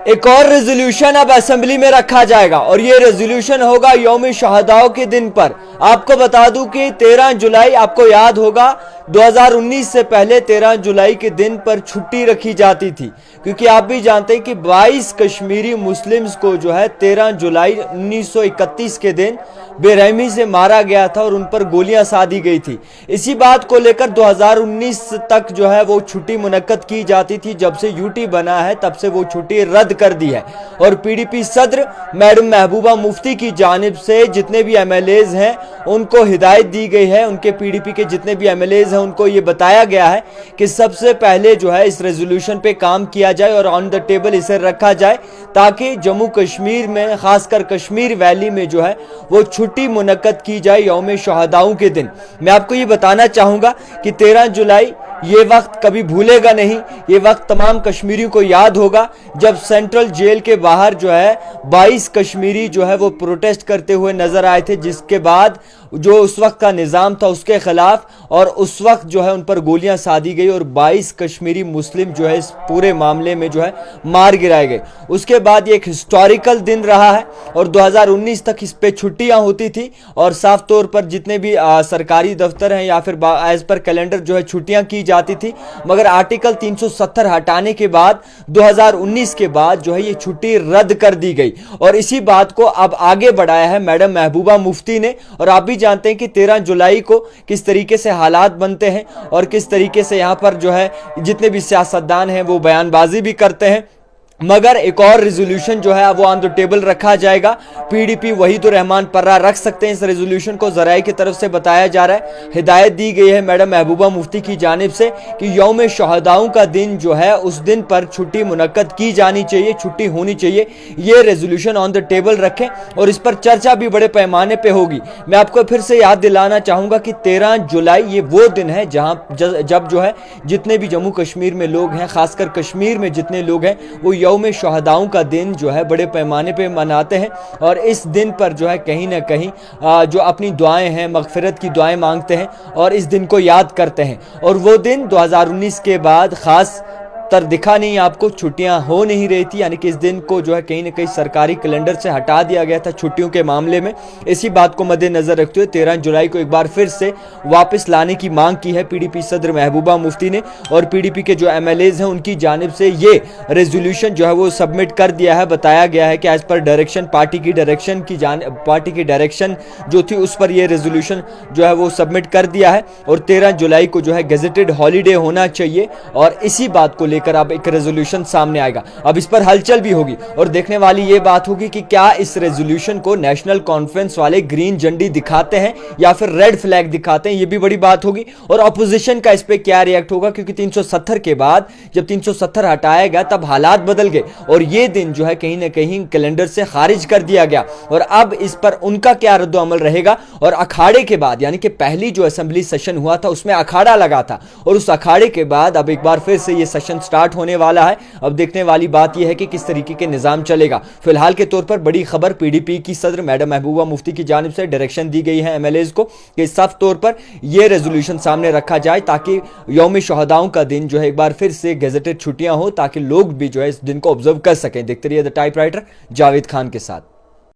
एक और रेजोल्यूशन अब असेंबली में रखा जाएगा और ये रेजोल्यूशन होगा यौम शहादाओं के दिन पर। आपको बता दूं कि 13 जुलाई, आपको याद होगा 2019 से पहले 13 जुलाई के दिन पर छुट्टी रखी जाती थी, क्योंकि आप भी जानते हैं कि 22 कश्मीरी मुस्लिम्स को जो है 13 जुलाई 1931 के दिन बेरहमी से मारा गया था और उन पर गोलियां साधी गई थी। इसी बात को लेकर 2019 तक जो है वो छुट्टी मुनक्कद की जाती थी। जब से यूटी बना है तब से वो छुट्टी रद्द कर दी है और पीडीपी सदर मैडम महबूबा मुफ्ती की जानिब से जितने भी एमएलएज हैं उनको हिदायत दी गई है, उनके पीडीपी के जितने भी एमएलएज हैं उनको ये बताया गया है कि सबसे पहले जो है इस रेजोल्यूशन पे काम किया जाए और ऑन द टेबल इसे रखा जाए, ताकि जम्मू कश्मीर में, खासकर कश्मीर वैली में जो है वो छुट्टी मुनक्कद की जाए यौम शहादाओं के दिन। मैं आपको ये बताना चाहूंगा कि 13 जुलाई ये वक्त कभी भूलेगा नहीं। ये वक्त तमाम कश्मीरियों को याद होगा जब सेंट्रल जेल के बाहर जो है 22 कश्मीरी जो है वो प्रोटेस्ट करते हुए नजर आए थे, जिसके बाद जो उस वक्त का निज़ाम था उसके खिलाफ, और उस वक्त जो है उन पर गोलियां साधी गई और 22 कश्मीरी मुस्लिम जो है इस पूरे मामले में जो है मार गिराए गए। उसके बाद ये एक हिस्टोरिकल दिन रहा है और 2019 तक इस पे छुट्टियां होती थी और साफ तौर पर जितने भी सरकारी दफ्तर हैं या फिर एज पर कैलेंडर जो है छुट्टियां की जाती थी, मगर आर्टिकल 370 हटाने के बाद 2019 के बाद जो है ये छुट्टी रद्द कर दी गई और इसी बात को अब आगे बढ़ाया है मैडम महबूबा मुफ्ती ने। और आप भी जानते हैं कि 13 जुलाई को किस तरीके से हालात बनते हैं और किस तरीके से यहां पर जो है जितने भी सियासतदान हैं वो बयानबाजी भी करते हैं, मगर एक और रेजोल्यूशन जो है वो ऑन द टेबल रखा जाएगा। पीडीपी वहीदुर रहमान पर्रा रख सकते हैं इस रेजोल्यूशन को, जराए की तरफ से बताया जा रहा है। हिदायत दी गई है मैडम महबूबा मुफ्ती की जानिब से कि यौम शहादाओं का दिन जो है उस दिन पर छुट्टी मुनक्कद की जानी चाहिए, छुट्टी होनी चाहिए। ये रेजोल्यूशन ऑन द टेबल रखें और इस पर चर्चा भी बड़े पैमाने पर होगी। मैं आपको फिर से याद दिलाना चाहूंगा कि 13 जुलाई ये वो दिन है जब जो है जितने भी जम्मू कश्मीर में लोग हैं, खासकर कश्मीर में जितने लोग हैं, वो यौम शहादाओं का दिन जो है बड़े पैमाने पे मनाते हैं और इस दिन पर जो है कहीं ना कहीं जो अपनी दुआएं हैं, मगफिरत की दुआएं मांगते हैं और इस दिन को याद करते हैं। और वो दिन 2019 के बाद खास तर दिखा नहीं, आपको छुट्टियां हो नहीं रही थी, यानी कि इस दिन को जो है कहीं ना कहीं सरकारी कैलेंडर से हटा दिया गया था छुट्टियों के मामले में। इसी बात को मद्देनजर रखते हुए 13 जुलाई को एक बार फिर से वापस लाने की मांग की है पीडीपी सदर महबूबा मुफ्ती ने और पीडीपी के जो एमएलएज हैं उनकी जानिब से ये रेजोल्यूशन जो है वो सबमिट कर दिया है। बताया गया है कि एज पर डायरेक्शन पार्टी की डायरेक्शन जो थी उस पर यह रेजोल्यूशन जो है वो सबमिट कर दिया है और 13 जुलाई को जो है गेजेटेड हॉलीडे होना चाहिए और इसी बात को लेकर अब एक रेजोल्यूशन सामने आएगा। अब इस पर हलचल भी होगी और देखने वाली ये बात होगी कि क्या इस रेजोल्यूशन को नेशनल कॉन्फ्रेंस वाले ग्रीन झंडी दिखाते हैं या फिर रेड फ्लैग दिखाते हैं, ये भी बड़ी बात होगी। और ऑपोजिशन का इस पे क्या रिएक्ट होगा, क्योंकि 370 के बाद जब 370 हटाया गया तब हालात बदल गए और ये दिन जो है कहीं ना कहीं कैलेंडर से खारिज कर दिया गया और अब इस पर उनका क्या रद्द अमल रहेगा। और अखाड़े के बाद, यानी कि पहली जो असेंबली सेशन हुआ था उसमें अखाड़ा लगा था और उस अखाड़े के बाद अब एक बार फिर से ये सेशन स्टार्ट होने वाला है। अब देखने वाली बात यह है कि किस तरीके के निजाम चलेगा। फिलहाल के तौर पर बड़ी खबर पीडीपी की सदर मैडम महबूबा मुफ्ती की जानिब से डायरेक्शन दी गई है एमएलएज को कि साफ तौर पर यह रेजोल्यूशन सामने रखा जाए ताकि यौम शहादाओं का दिन जो है एक बार फिर से गेजेटेड छुट्टियां हो ताकि लोग भी जो है इस दिन को ऑब्जर्व कर सकें। देखते रहिए द टाइपराइटर जावेद खान के साथ।